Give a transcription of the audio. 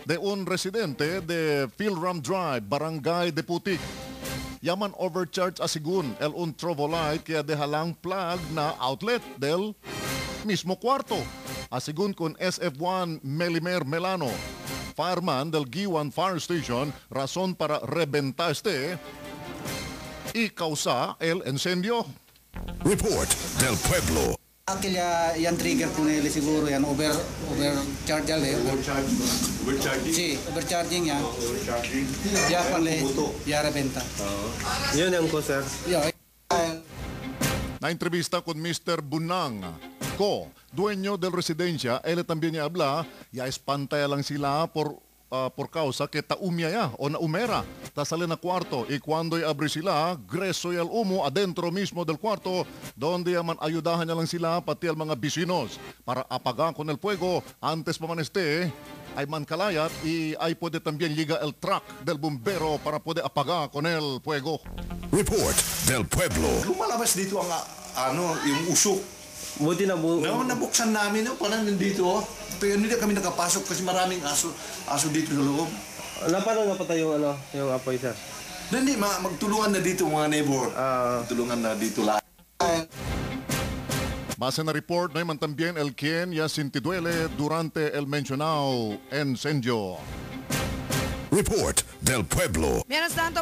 de un residente de Philram Drive, Barangay Deputik. Yaman overcharge asigun el un trovolite kaya dehalang plug na outlet del mismo kwarto. Asigun con SF1 Melimer Melano, fireman del Giwan Fire Station, razón para reventar y causa el incendio. Report del Pueblo. Aquella yan trigger po nila siguro yan overcharge Overcharging? Sí, overcharging yan. Ya pala ya rebenta. Yun ang ko, sir. Na entrevista con Mr. Bunang Ko, dueño del residencia, él también niya habla, ya espantaya lang sila por causa que taumya ya o naumera. Tasali na kwarto y cuando abre sila, greso y el humo adentro mismo del cuarto donde man ayudahan niya lang sila pati al mga vecinos para apagar con el fuego antes pa man ay man kalayat y ay puede también liga el truck del bombero para puede apagar con el fuego. Report del Pueblo. Lumalabas dito ang yung usok. Buti na Nabuksan namin, parang nandito. Pero hindi kami nakapasok kasi maraming aso dito sa loob. Paano napatay yung apoy, sir? Hindi, magtulungan na dito mga neighbor. Tulungan na dito lahat. Base na report, no man también el quien ya sintiduele durante el mencionado incendio. Report del Pueblo. Mientras tanto,